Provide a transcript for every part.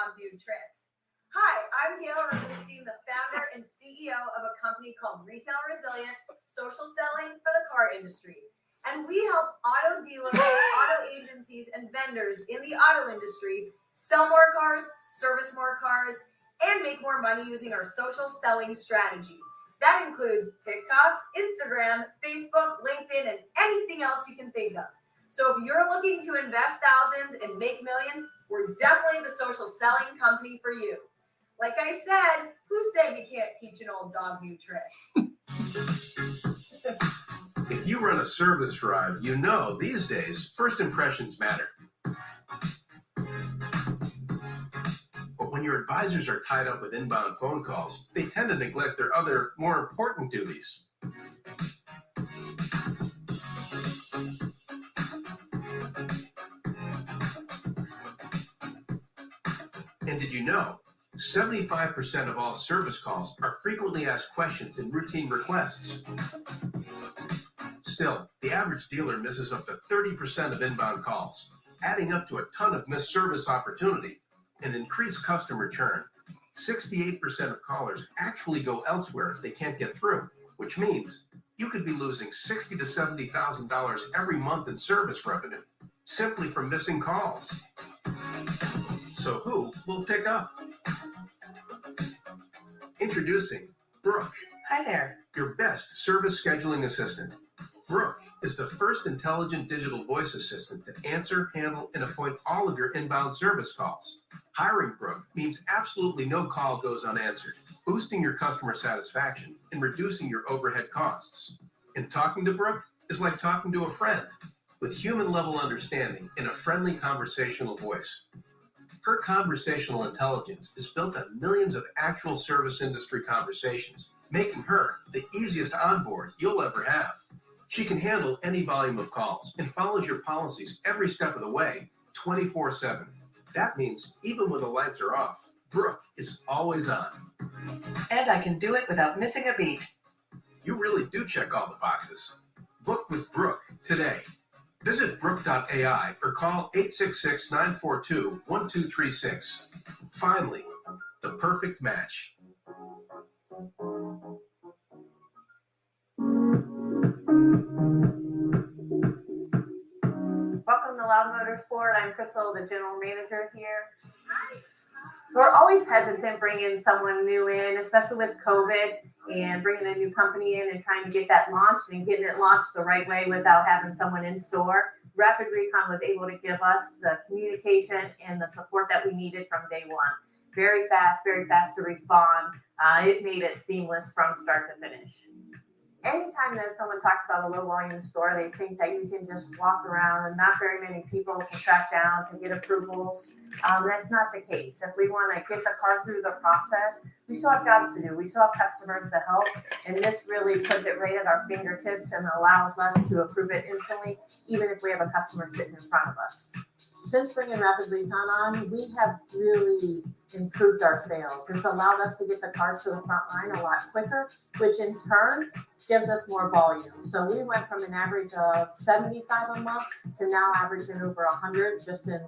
dog view tricks. Hi, I'm Gail Rubenstein, the founder and CEO of a company called Retail Resilient Social Selling for the Car Industry. And we help auto dealers, auto agencies, and vendors in the auto industry sell more cars, service more cars, and make more money using our social selling strategy. That includes TikTok, Instagram, Facebook, LinkedIn, and anything else you can think of. So if you're looking to invest thousands and make millions, we're definitely the social selling company for you. Like I said, who said you can't teach an old dog view trick? If you run a service drive, you know these days first impressions matter. But when your advisors are tied up with inbound phone calls, they tend to neglect their other, more important duties. And did you know 75% of all service calls are frequently asked questions and routine requests? Still, the average dealer misses up to 30% of inbound calls, adding up to a ton of missed service opportunity and increased customer churn. 68% of callers actually go elsewhere if they can't get through, which means you could be losing $60,000 to $70,000 every month in service revenue simply from missing calls. So who will pick up? Introducing Brooke. Hi there. Your best service scheduling assistant. Brooke is the first intelligent digital voice assistant to answer, handle, and appoint all of your inbound service calls. Hiring Brooke means absolutely no call goes unanswered, boosting your customer satisfaction and reducing your overhead costs. And talking to Brooke is like talking to a friend with human-level understanding in a friendly conversational voice. Her conversational intelligence is built on millions of actual service industry conversations, making her the easiest onboard you'll ever have. She can handle any volume of calls and follows your policies every step of the way, 24/7. That means even when the lights are off, Brooke is always on. And I can do it without missing a beat. You really do check all the boxes. Book with Brooke today. Visit Brooke.ai or call 866-942-1236. Finally, the perfect match. Welcome to Loud Motorsport. I'm Crystal, the general manager here. So we're always hesitant bringing someone new in, especially with COVID and bringing a new company in and trying to get that launched and getting it launched the right way without having someone in store. Rapid Recon was able to give us the communication and the support that we needed from day one. Very fast to respond. It made it seamless from start to finish. Anytime that someone talks about a low volume store, they think that you can just walk around and not very many people to track down to get approvals. That's not the case. If we want to get the car through the process, we still have jobs to do. We still have customers to help. And this really puts it right at our fingertips and allows us to approve it instantly, even if we have a customer sitting in front of us. Since bringing Rapid Recon on, we have really improved our sales. It's allowed us to get the cars to the front line a lot quicker, which in turn gives us more volume. So we went from an average of 75 a month to now averaging over 100 just in a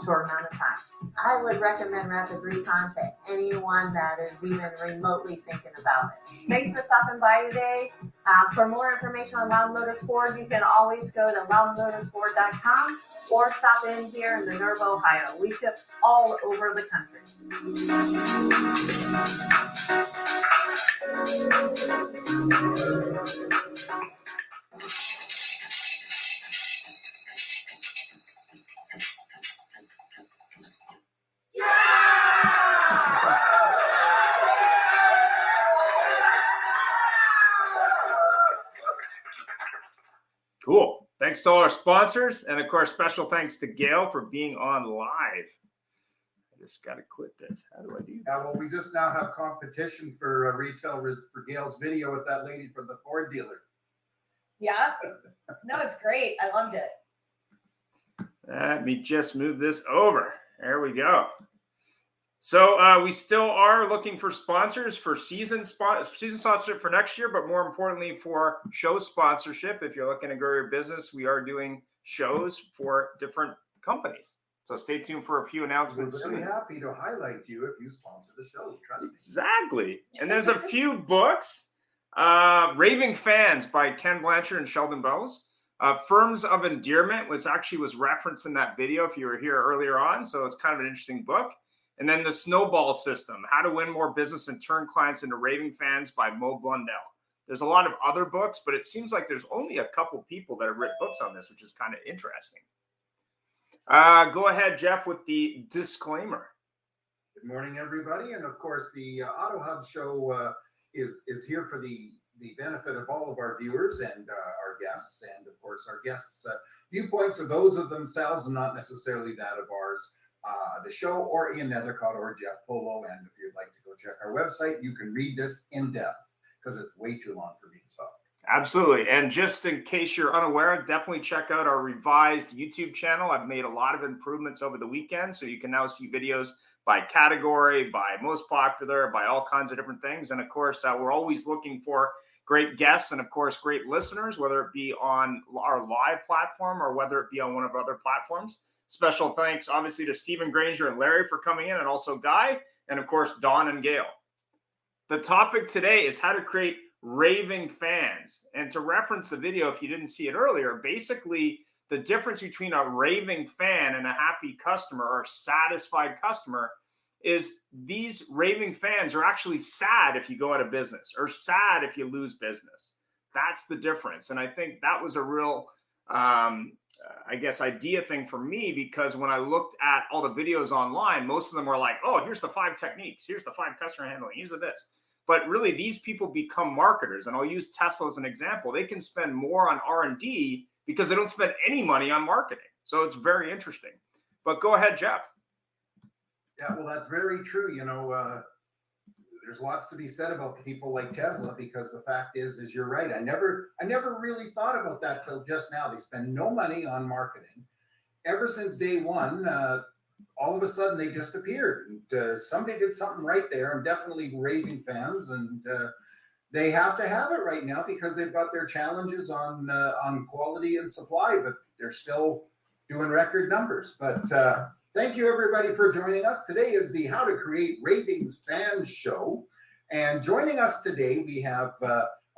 short amount of time. I would recommend Rapid Recon to anyone that is even remotely thinking about it. Thanks for stopping by today. For more information on Loud Motorsport, you can always go to loudmotorsport.com or stop in here in Minerva, Ohio. We ship all over the country. Cool. Thanks to all our sponsors. And of course, special thanks to Gail for being on live. I just got to quit this. How do I do that? Yeah, well, we just now have competition for for Gail's video with that lady from the Ford dealer. Yeah? No, it's great. I loved it. Let me just move this over. There we go. So we still are looking for sponsors for season sponsorship for next year, but more importantly for show sponsorship. If you're looking to grow your business, we are doing shows for different companies. So stay tuned for a few announcements We're very soon. happy to highlight you if you sponsor the show. Trust me. Exactly. And there's a few books. Raving Fans by Ken Blanchard and Sheldon Bowes. Firms of Endearment, which actually was referenced in that video if you were here earlier on. So it's kind of an interesting book. And then The Snowball System, How to Win More Business and Turn Clients into Raving Fans by Mo Blundell. There's a lot of other books, but it seems like there's only a couple people that have written books on this, which is kind of interesting. Go ahead, Jeff, with the disclaimer. Good morning, everybody. And of course, the AutoHub show is here for the benefit of all of our viewers and our guests. And of course, our guests' viewpoints are those of themselves and not necessarily that of ours. The show or Ian Nethercott or Jeff Polo. And if you'd like to go check our website, you can read this in depth because it's way too long for me to talk. Absolutely. And just in case you're unaware, definitely check out our revised YouTube channel. I've made a lot of improvements over the weekend, so you can now see videos by category, by most popular, by all kinds of different things. And of course, we're always looking for great guests and of course, great listeners, whether it be on our live platform or whether it be on one of our other platforms. Special thanks, obviously, to Stephen Granger and Larry for coming in, and also Guy, and of course, Don and Gail. The topic today is how to create raving fans. And to reference the video, if you didn't see it earlier, basically the difference between a raving fan and a happy customer or satisfied customer is these raving fans are actually sad if you go out of business or sad if you lose business. That's the difference. And I think that was a real, idea thing for me, because when I looked at all the videos online, most of them were like, oh, here's the 5 techniques. Here's the 5 customer handling. Here's the this. But really, these people become marketers. And I'll use Tesla as an example. They can spend more on R&D because they don't spend any money on marketing. So it's very interesting. But go ahead, Jeff. Yeah, well, that's very true. You know, there's lots to be said about people like Tesla, because the fact is you're right. I never really thought about that till just now. They spend no money on marketing. Ever since day one, all of a sudden they just appeared. And somebody did something right there. I'm definitely raving fans, and they have to have it right now because they've got their challenges on quality and supply, but they're still doing record numbers. But thank you, everybody, for joining us. Today is the How to Create Ravings Fans show. And joining us today, we have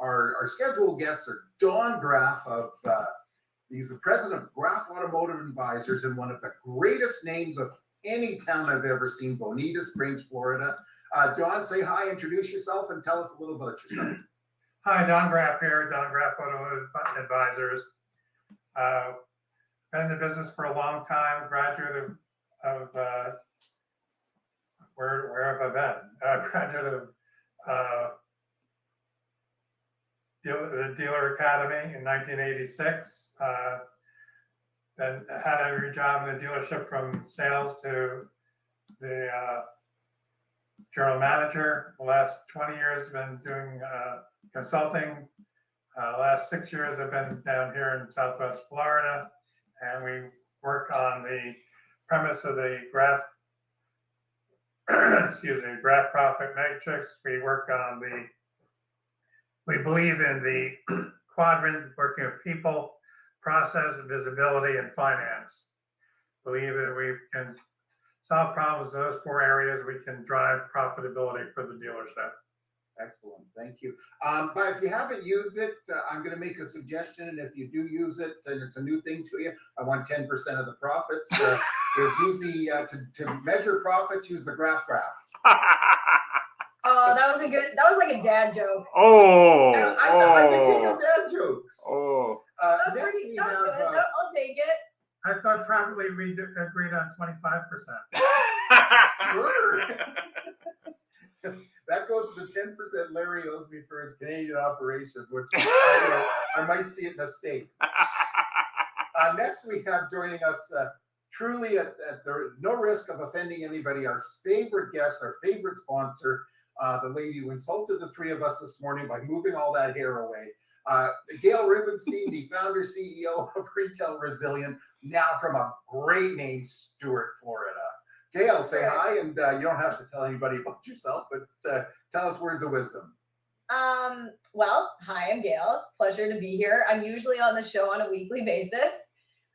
our scheduled guests are Don Graff of, he's the president of Graff Automotive Advisors and one of the greatest names of any town I've ever seen, Bonita Springs, Florida. Don, say hi, introduce yourself, and tell us a little about yourself. Hi, Don Graff here, Don Graff Automotive Advisors. Been in the business for a long time, graduate of where have I been? Graduate of the Dealer Academy in 1986. Then had every job in the dealership from sales to the general manager. The last 20 years I've been doing consulting. Last 6 years I've been down here in Southwest Florida, and we work on the premise of the Graff, Graff Profit Matrix. We believe in the quadrant, working with people, process, visibility, and finance. Believe that we can solve problems in those 4 areas. We can drive profitability for the dealership. Excellent, thank you. But if you haven't used it, I'm going to make a suggestion, and if you do use it, and it's a new thing to you, I want 10% of the profits. Is use the to measure profits, use the Graff graph. Oh, that was like a dad joke. I'm the king of dad jokes. That was good. I'll take it. I thought probably we agreed on 25%. Sure. That goes to the 10% Larry owes me for his Canadian operations, which I might see it in the state. Next, we have joining us, truly at no risk of offending anybody, our favorite guest, our favorite sponsor, the lady who insulted the 3 of us this morning by moving all that hair away. Gail Rubenstein, the founder, CEO of Retail Resilient, now from a great name, Stuart, Florida. Gail, say hi, and you don't have to tell anybody about yourself, but tell us words of wisdom. Well, hi, I'm Gail. It's a pleasure to be here. I'm usually on the show on a weekly basis.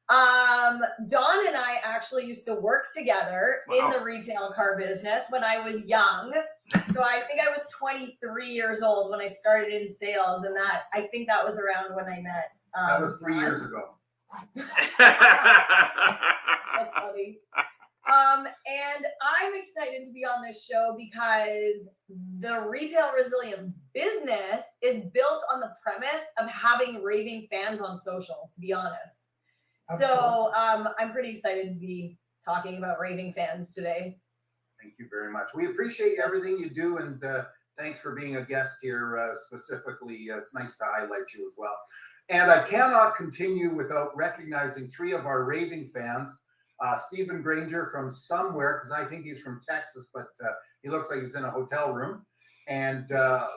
I Don and I actually used to work together in the retail car business when I was young. So I think I was 23 years old when I started in sales, and I think that was around when I met. That was 3 Don. years ago. That's funny. And I'm excited to be on this show because the retail resilient business is built on the premise of having raving fans on social, to be honest. So I'm pretty excited to be talking about raving fans today. Thank you very much. We appreciate everything you do, and thanks for being a guest here specifically. It's nice to highlight you as well. And I cannot continue without recognizing three of our raving fans. Stephen Granger from somewhere, because I think he's from Texas, but he looks like he's in a hotel room. And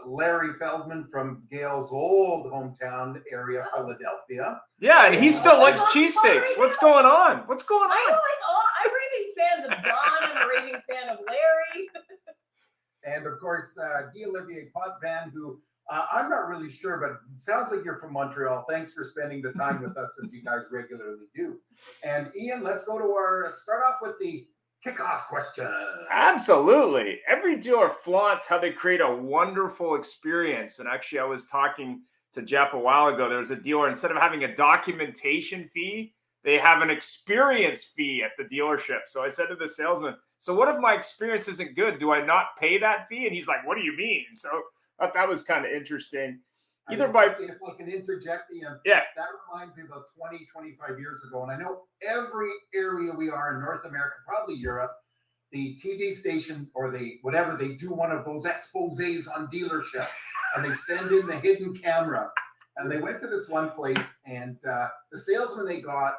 Larry Feldman from Gail's old hometown area, Philadelphia. Yeah, and he still likes cheesesteaks. What's going on? What's going on? I'm raving fans of Don. I'm a raving fan of Larry. And of course, Guy Olivier Potvin, who I'm not really sure, but it sounds like you're from Montreal. Thanks for spending the time with us as you guys regularly do. And Ian, let's go to start off with the kickoff question. Absolutely. Every dealer flaunts how they create a wonderful experience. And actually, I was talking to Jeff a while ago. There was a dealer, instead of having a documentation fee, they have an experience fee at the dealership. So I said to the salesman, so what if my experience isn't good? Do I not pay that fee? And he's like, what do you mean? So I thought that was kind of interesting. If I can interject, Ian, that reminds me about 20, 25 years ago. And I know every area we are in North America, probably Europe, the TV station or whatever, they do one of those exposés on dealerships and they send in the hidden camera. And they went to this one place, and the salesman they got,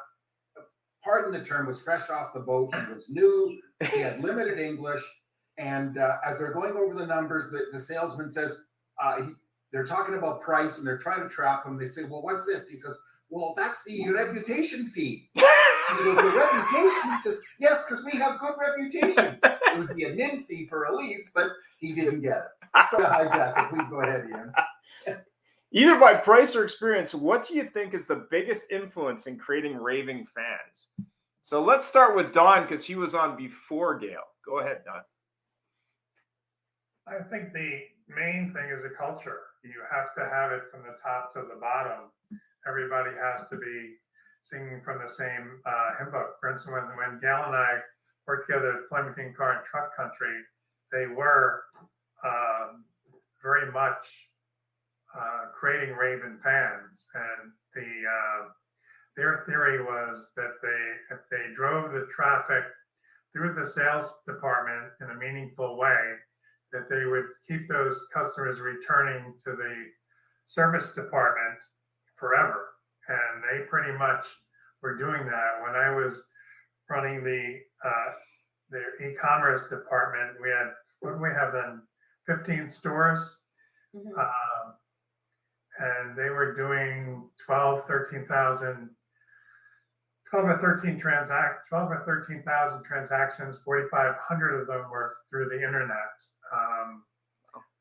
pardon the term, was fresh off the boat. He was new. He had limited English. And as they're going over the numbers, the salesman says, they're talking about price and they're trying to trap him. They say, well, what's this? He says, well, that's the reputation fee. He goes, the reputation? He says, yes, because we have good reputation. It was the admin fee for Elise, but he didn't get it. So hijack it. Please go ahead, Ian. Either by price or experience, what do you think is the biggest influence in creating raving fans? So let's start with Don, because he was on before Gail. Go ahead, Don. I think the main thing is the culture. You have to have it from the top to the bottom. Everybody has to be singing from the same hymn book. For instance, when Gail and I worked together at Flemington Car and Truck Country, they were very much creating raving fans. And their theory was that if they drove the traffic through the sales department in a meaningful way, that they would keep those customers returning to the service department forever. And they pretty much were doing that. When I was running the e-commerce department, we had, what did we have then? 15 stores. Mm-hmm. And they were doing 12 or 13,000 transactions. 4,500 of them were through the internet.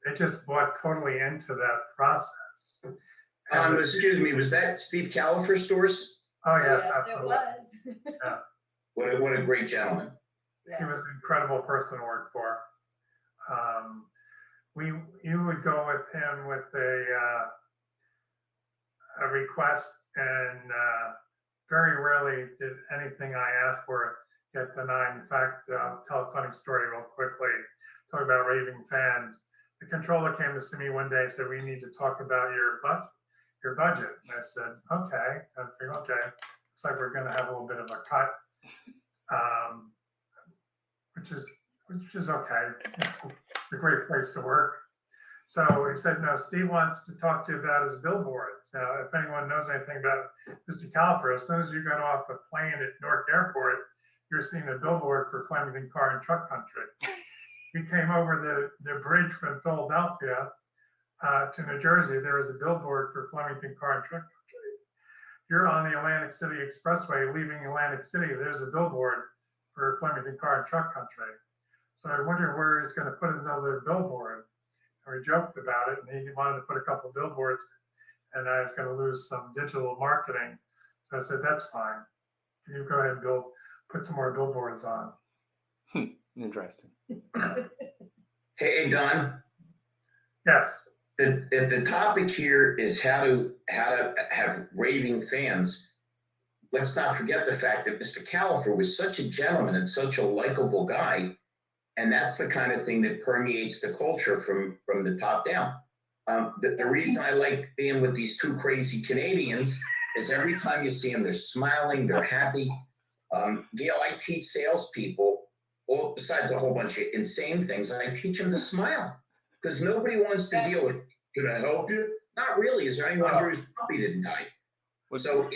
They just bought totally into that process. Excuse me, was that Steve Califer stores? Oh yes, Yes, absolutely. it was. Yeah. What a great gentleman. He was an incredible person to work for. You would go with him with a request, and very rarely did anything I asked for get denied. In fact, I'll tell a funny story real quickly. Talk about raving fans. The controller came to see me one day and said, we need to talk about your budget. And I said, okay. I figured, okay. Looks like we're going to have a little bit of a cut, which is okay. It's a great place to work. So he said, no, Steve wants to talk to you about his billboards. Now, if anyone knows anything about Mr. Califer, as soon as you got off a plane at Newark Airport, you're seeing a billboard for Flemington Car and Truck Country. We came over the bridge from Philadelphia to New Jersey. There was a billboard for Flemington Car and Truck Country. You're on the Atlantic City Expressway leaving Atlantic City. There's a billboard for Flemington Car and Truck Country. So I wondered where he's going to put another billboard. And we joked about it, and he wanted to put a couple of billboards, and I was going to lose some digital marketing. So I said, that's fine. you go ahead and put some more billboards on. Interesting. Hey, Don, Yes. if the topic here is how to have raving fans, let's not forget the fact that Mr. Califer was such a gentleman and such a likable guy, and that's the kind of thing that permeates the culture from the top down. The reason I like being with these two crazy Canadians is every time you see them, they're smiling, they're happy. Gail, I teach salespeople, well, besides a whole bunch of insane things, I teach them to smile because nobody wants to deal with, can I help you? Not really. Is there anyone here whose puppy didn't die? So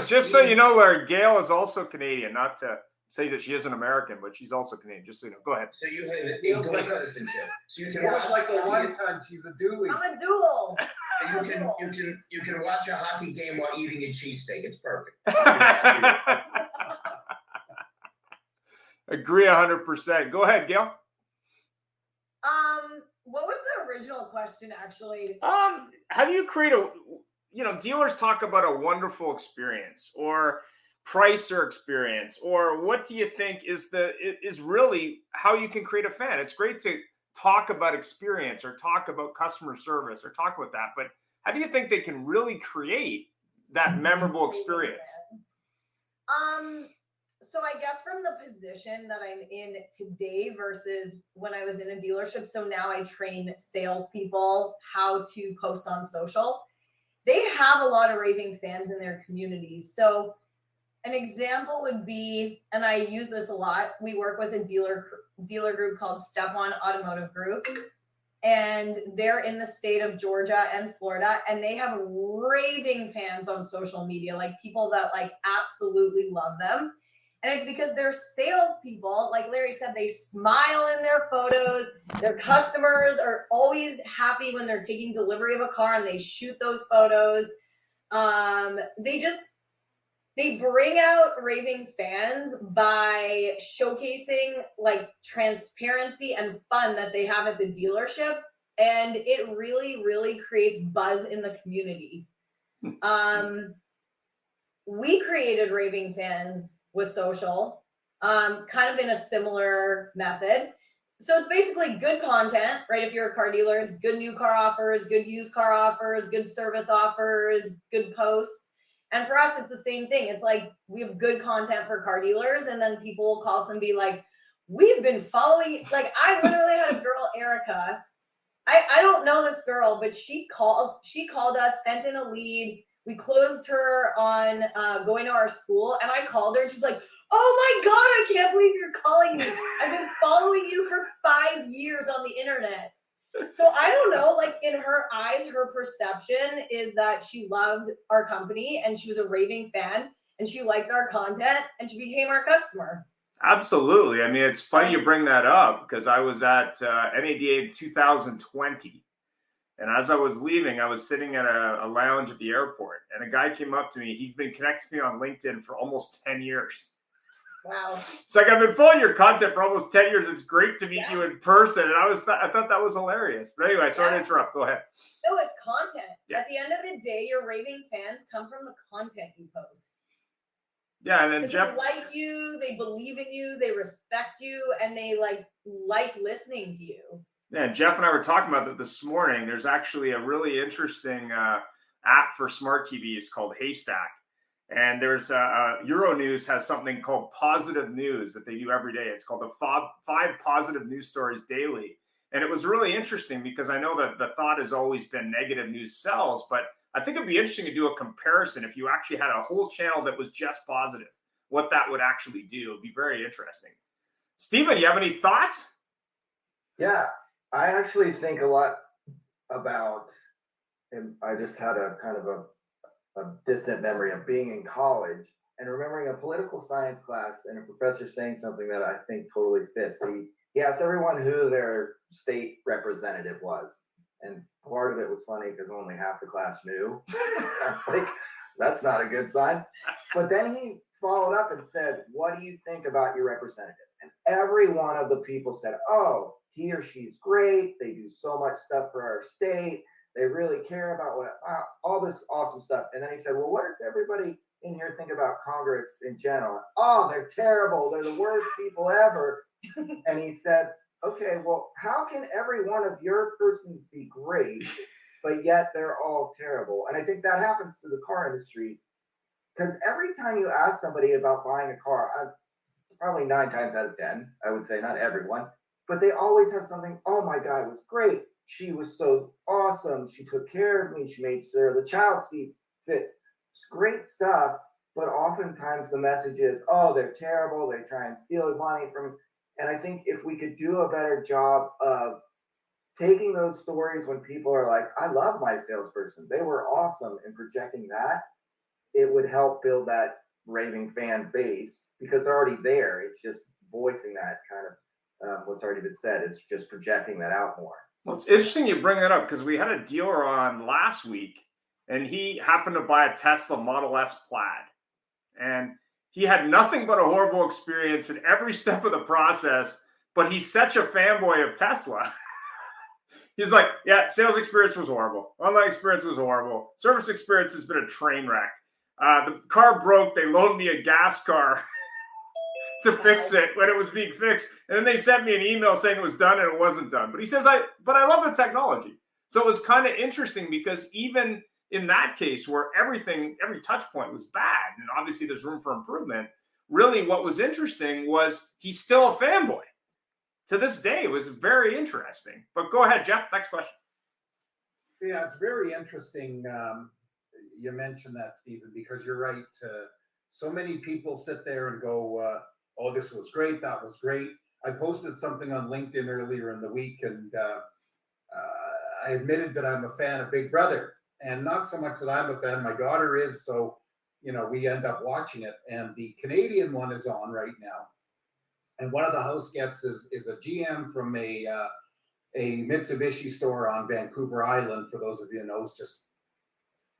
Just so you know, Larry, Gail is also Canadian. Not to say that she isn't American, but she's also Canadian. Just so you know. Go ahead. So you have a dual citizenship. So you can watch like a one-ton, she's a dually. I'm a dual. you can watch a hockey game while eating a cheesesteak. It's perfect. Agree 100%. Go ahead, Gail. What was the original question actually? How do you create dealers talk about a wonderful experience or price or experience, or what do you think is really how you can create a fan? It's great to talk about experience or talk about customer service or talk about that, but how do you think they can really create that memorable experience? So I guess from the position that I'm in today versus when I was in a dealership, so now I train salespeople how to post on social. They have a lot of raving fans in their communities. So an example would be, and I use this a lot, we work with a dealer group called Step On Automotive Group, and they're in the state of Georgia and Florida, and they have raving fans on social media, like people that like absolutely love them. And it's because they're salespeople. Like Larry said, they smile in their photos. Their customers are always happy when they're taking delivery of a car and they shoot those photos. They bring out raving fans by showcasing like transparency and fun that they have at the dealership. And it really, really creates buzz in the community. We created raving fans with social, kind of in a similar method. So it's basically good content, right? If you're a car dealer, it's good new car offers, good used car offers, good service offers, good posts. And for us, it's the same thing. It's like we have good content for car dealers, and then people will call us and be like, we've been following, like I literally had a girl, Erica. I don't know this girl, but she called us, sent in a lead. We closed her on going to our school, and I called her and she's like, oh my God, I can't believe you're calling me. I've been following you for 5 years on the internet. So I don't know, like in her eyes, her perception is that she loved our company and she was a raving fan and she liked our content and she became our customer. Absolutely. I mean, it's funny you bring that up because I was at NADA in 2020. And as I was leaving, I was sitting at a lounge at the airport, and a guy came up to me. He's been connected to me on LinkedIn for almost 10 years. Wow. It's like, I've been following your content for almost 10 years. It's great to meet you in person. And I thought that was hilarious. But anyway, sorry to interrupt. Go ahead. No, it's content. Yeah. At the end of the day, your raving fans come from the content you post. Yeah, and then Jeff, they like you, they believe in you, they respect you, and they like listening to you. Yeah, Jeff and I were talking about that this morning. There's actually a really interesting app for smart TVs called Haystack. And there's Euronews has something called Positive News that they do every day. It's called the 5 Positive News Stories Daily. And it was really interesting because I know that the thought has always been negative news sells, but I think it'd be interesting to do a comparison if you actually had a whole channel that was just positive, what that would actually do. It'd be very interesting. Steven, you have any thoughts? Yeah, I actually think a lot about, and I just had a kind of a distant memory of being in college and remembering a political science class and a professor saying something that I think totally fits. He asked everyone who their state representative was. And part of it was funny because only half the class knew. I was like, that's not a good sign. But then he followed up and said, what do you think about your representative? And every one of the people said, oh, he or she's great. They do so much stuff for our state. They really care about all this awesome stuff. And then he said, well, what does everybody in here think about Congress in general. Oh, they're terrible. They're the worst people ever. And he said, okay, well, how can every one of your persons be great, but yet they're all terrible? And I think that happens to the car industry, because every time you ask somebody about buying a car, probably 9 times out of 10, I would say, not everyone, but they always have something. Oh my God, it was great. She was so awesome. She took care of me. She made sure the child seat fit. It's great stuff. But oftentimes the message is, oh, they're terrible. They try and steal money from. And I think if we could do a better job of taking those stories when people are like, I love my salesperson, they were awesome, and projecting that, it would help build that raving fan base, because they're already there. It's just voicing that kind of what's already been said, is just projecting that out more. Well, it's interesting you bring that up, because we had a dealer on last week, and he happened to buy a Tesla Model S Plaid. And he had nothing but a horrible experience in every step of the process, but he's such a fanboy of Tesla. He's like, yeah, sales experience was horrible. Online experience was horrible. Service experience has been a train wreck. The car broke. They loaned me a gas car to fix it when it was being fixed. And then they sent me an email saying it was done, and it wasn't done. But he says, but I love the technology. So it was kind of interesting, because even in that case where every touch point was bad, and obviously there's room for improvement, really what was interesting was he's still a fanboy. To this day, it was very interesting. But go ahead, Jeff, next question. Yeah, it's very interesting. You mentioned that, Stephen, because you're right. So many people sit there and go, oh, this was great. That was great. I posted something on LinkedIn earlier in the week, and I admitted that I'm a fan of Big Brother. And not so much that I'm a fan, my daughter is, so, we end up watching it. And the Canadian one is on right now. And one of the house guests is a GM from a Mitsubishi store on Vancouver Island, for those of you who know, it's just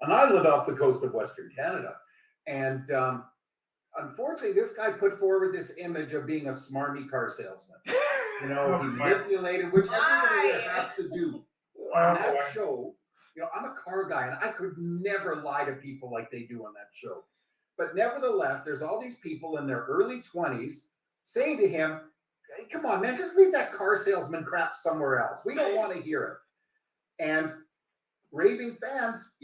an island off the coast of Western Canada. And unfortunately, this guy put forward this image of being a smarmy car salesman. He manipulated, which everybody has to do. On that show, I'm a car guy, and I could never lie to people like they do on that show. But nevertheless, there's all these people in their early 20s saying to him, hey, come on, man, just leave that car salesman crap somewhere else. We don't want to hear it. And raving fans,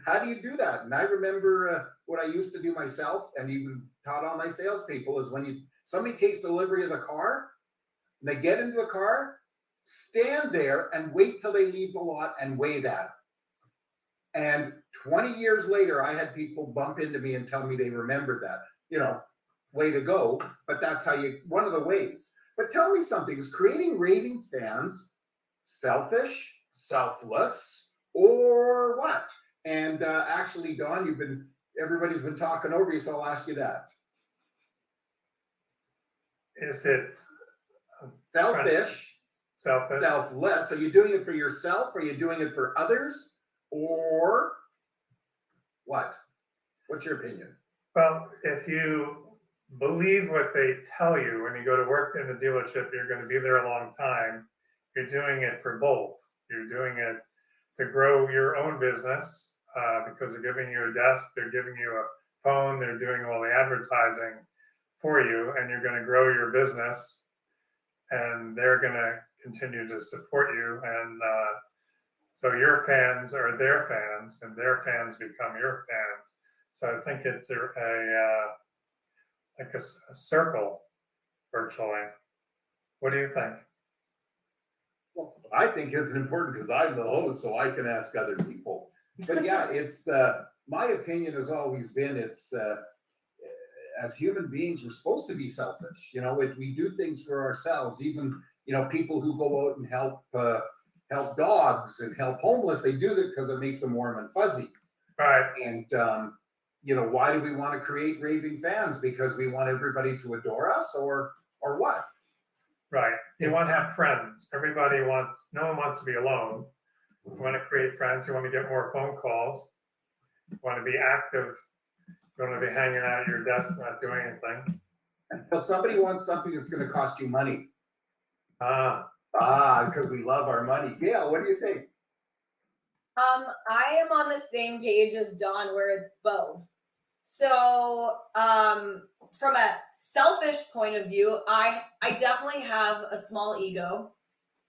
how do you do that? And I remember what I used to do myself, and even taught all my salespeople, is when somebody takes delivery of the car, and they get into the car, stand there and wait till they leave the lot and wave at them. And 20 years later, I had people bump into me and tell me they remembered that. Way to go. But that's one of the ways. But tell me something, is creating raving fans selfish, selfless, or what? And actually, Don, everybody's been talking over you, so I'll ask you that. Is it selfish? Selfless. Are you doing it for yourself? Are you doing it for others? Or what? What's your opinion? Well, if you believe what they tell you when you go to work in the dealership, you're going to be there a long time. You're doing it for both. You're doing it to grow your own business because they're giving you a desk, they're giving you a phone, they're doing all the advertising for you, and you're going to grow your business, and they're going to continue to support you. And so your fans are their fans, and their fans become your fans. So I think it's a circle, virtually. What do you think? Well, I think it's important because I'm the host, so I can ask other people. But yeah, it's my opinion has always been as human beings, we're supposed to be selfish. We do things for ourselves. Even people who go out and help dogs and help homeless, they do that because it makes them warm and fuzzy. Right. And why do we want to create raving fans? Because we want everybody to adore us, or what? Right. You want to have friends. No one wants to be alone. You want to create friends. You want to get more phone calls. You want to be active. You want to be hanging out at your desk, not doing anything. If somebody wants something that's going to cost you money. Because we love our money. Gail, what do you think? I am on the same page as Don, where it's both. So, from a selfish point of view, I definitely have a small ego.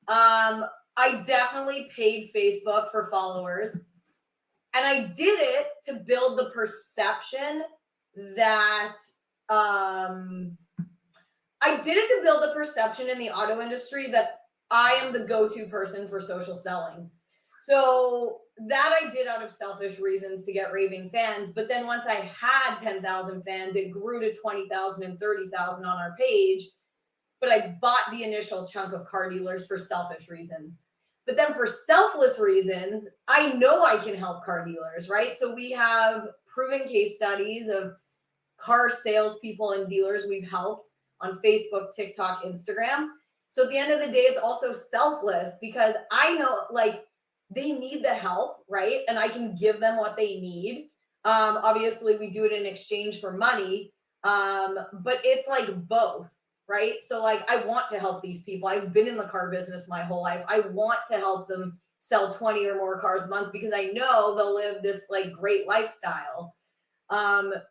I definitely paid Facebook for followers, and I did it to build the perception that in the auto industry that I am the go-to person for social selling. So that I did out of selfish reasons to get Raving Fans. But then once I had 10,000 fans, it grew to 20,000 and 30,000 on our page. But I bought the initial chunk of car dealers for selfish reasons. But then for selfless reasons, I know I can help car dealers, right? So we have proven case studies of car salespeople and dealers we've helped on Facebook, TikTok, Instagram. So at the end of the day, it's also selfless because I know like they need the help, right? And I can give them what they need. Obviously, we do it in exchange for money, but it's like both, right? So like I want to help these people. I've been in the car business my whole life. I want to help them sell 20 or more cars a month because I know they'll live this like great lifestyle.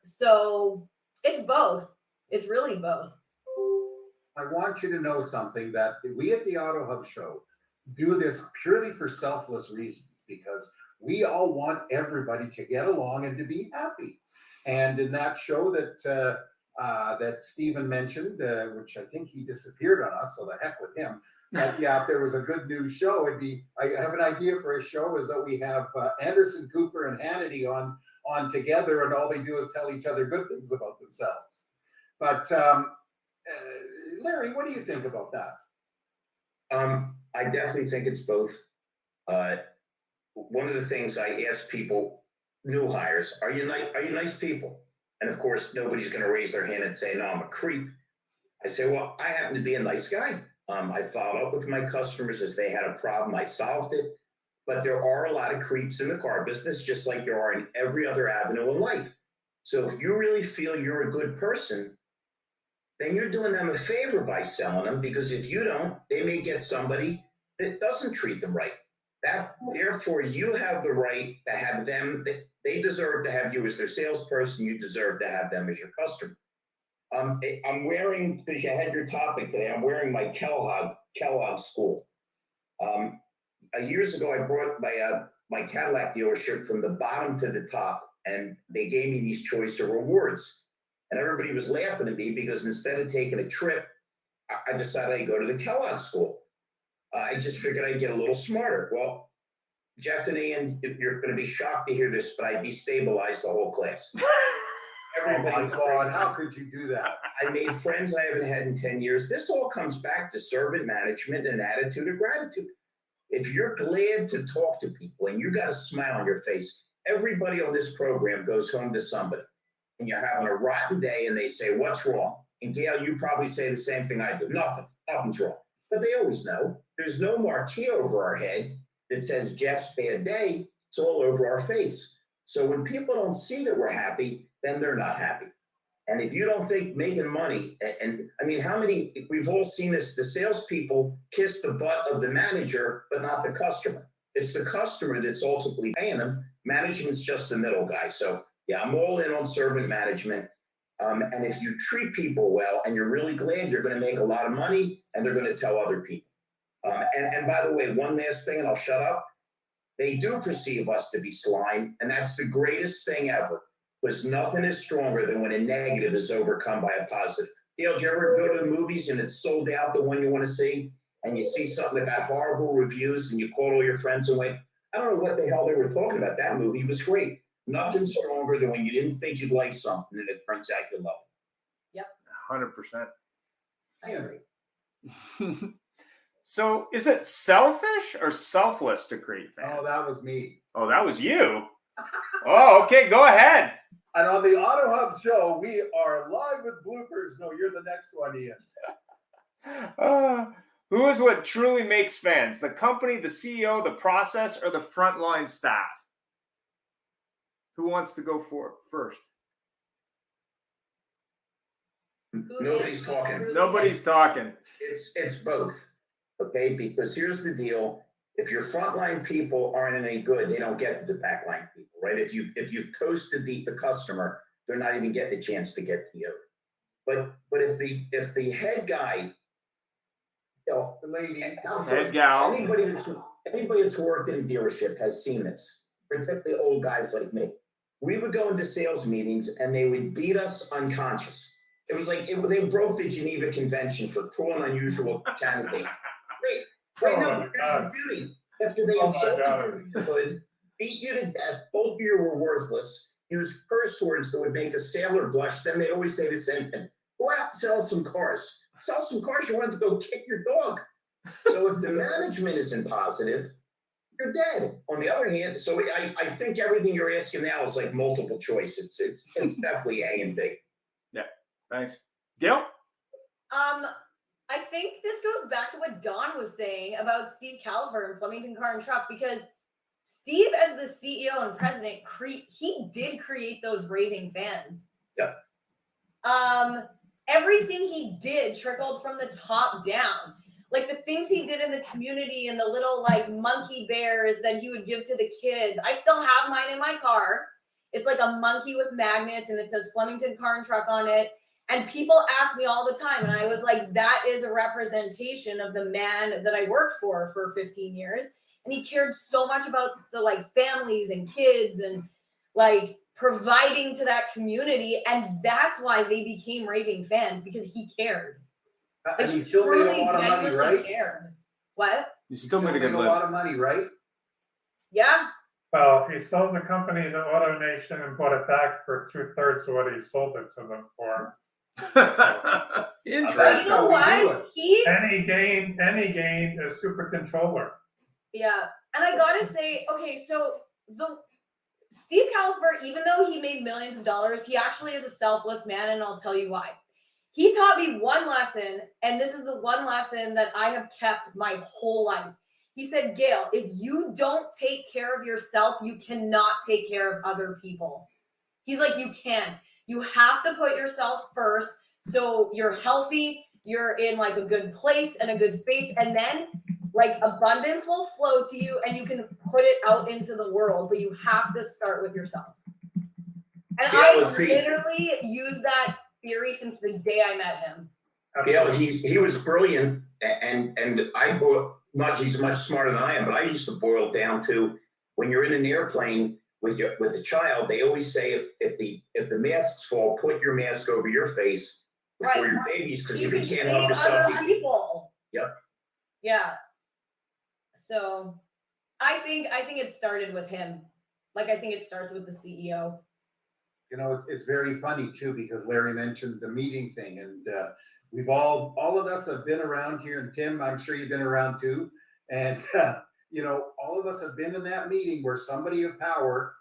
So it's both. It's really both. I want you to know something, that we at the AutoHub show do this purely for selfless reasons, because we all want everybody to get along and to be happy. And in that show that Stephen mentioned, which I think he disappeared on us, so the heck with him. But yeah, if there was a good news show, I have an idea for a show is that we have Anderson, Cooper, and Hannity on together, and all they do is tell each other good things about themselves. But Larry, what do you think about that? I definitely think it's both. One of the things I ask people, new hires, are you nice people? And of course, nobody's going to raise their hand and say, no, I'm a creep. I say, well, I happen to be a nice guy. I followed up with my customers as they had a problem. I solved it. But there are a lot of creeps in the car business, just like there are in every other avenue in life. So if you really feel you're a good person, then you're doing them a favor by selling them, because if you don't, they may get somebody that doesn't treat them right. Therefore, you have the right to have them. They deserve to have you as their salesperson. You deserve to have them as your customer. I'm wearing, because you had your topic today, I'm wearing my Kellogg school. Years ago, I brought my Cadillac dealership from the bottom to the top, and they gave me these choice of rewards. And everybody was laughing at me because instead of taking a trip, I decided I'd go to the Kellogg school. I just figured I'd get a little smarter. Well, Jeff and Ian, you're going to be shocked to hear this, but I destabilized the whole class. Everybody, God, how could you do that? I made friends I haven't had in 10 years. This all comes back to servant management and attitude of gratitude. If you're glad to talk to people and you got a smile on your face, everybody on this program goes home to somebody. And you're having a rotten day and they say, what's wrong? And Gail, you probably say the same thing I do. Nothing's wrong. But they always know. There's no marquee over our head that says Jeff's bad day. It's all over our face. So when people don't see that we're happy, then they're not happy. And if you don't think making money, and I mean, we've all seen this, the salespeople kiss the butt of the manager, but not the customer. It's the customer that's ultimately paying them. Management's just the middle guy. So yeah, I'm all in on servant management. And if you treat people well and you're really glad, you're going to make a lot of money and they're going to tell other people. And by the way, one last thing and I'll shut up. They do perceive us to be slime, and that's the greatest thing ever, because nothing is stronger than when a negative is overcome by a positive. Dale, do you ever go to the movies and it's sold out, the one you want to see, and you see something that got horrible reviews and you call all your friends and went, I don't know what the hell they were talking about. That movie was great. Nothing stronger than when you didn't think you'd like something and it turns out you love it. Yep. 100%. I agree. So is it selfish or selfless to create fans? Oh, that was me. Oh, that was you. Oh, okay. Go ahead. And on the AutoHub show, we are live with bloopers. No, you're the next one, Ian. Who is what truly makes fans? The company, the CEO, the process, or the frontline staff? Who wants to go for it first? Nobody's talking. Nobody's talking. It's both. Okay, because here's the deal. If your frontline people aren't any good, they don't get to the backline people, right? If you've toasted the customer, they're not even getting a chance to get to you. But if the head guy, you know, The lady. Head gal. anybody that's worked at a dealership has seen this, particularly old guys like me. We would go into sales meetings and they would beat us unconscious. It was like they broke the Geneva Convention for cruel and unusual candidates. Wait, no, here's the beauty. After they insulted your manhood, beat you to death, told you were worthless, used curse words that would make a sailor blush, then they always say the same thing. Go out and sell some cars. Sell some cars, you want to go kick your dog. So if the management isn't positive, you're dead. On the other hand, so I think everything you're asking now is like multiple choice. It's definitely A and B. Yeah, thanks. Gail? I think this goes back to what Don was saying about Steve Califer and Flemington Car and Truck, because Steve, as the CEO and president, he did create those Raving Fans. Yeah. Everything he did trickled from the top down. Like the things he did in the community and the little like monkey bears that he would give to the kids. I still have mine in my car. It's like a monkey with magnets and it says Flemington Car and Truck on it. And people ask me all the time. And I was like, that is a representation of the man that I worked for 15 years. And he cared so much about the like families and kids and like providing to that community. And that's why they became Raving Fans, because he cared. Like, And he still made a lot of money, genuinely right? cared. What? You still made a Made good a living. lot of money, right? Yeah. Well, he sold the company to AutoNation and bought it back for 2/3 of what he sold it to them for. Interesting. That's You know how we do what? it. Any gain a super controller. Yeah. And I gotta say, okay, so the Steve Califer, even though he made millions of dollars, he actually is a selfless man, and I'll tell you why. He taught me one lesson, and this is the one lesson that I have kept my whole life. He said, Gail, if you don't take care of yourself, you cannot take care of other people. He's like, you can't. You have to put yourself first so you're healthy, you're in like a good place and a good space, and then like abundance will flow to you and you can put it out into the world, but you have to start with yourself. And Yeah, I let's see. literally use that theory since the day I met him. Yeah, he was brilliant, and I brought, not he's much smarter than I am, but I used to boil it down to when you're in an airplane with a child, they always say if the masks fall, put your mask over your face before your babies, because if you can't help yourself, other people. Yep. Yeah. So I think it started with him. Like I think it starts with the CEO. You know, it's very funny too, because Larry mentioned the meeting thing, and we've all of us have been around here, and Tim, I'm sure you've been around too. And, you know, all of us have been in that meeting where somebody of power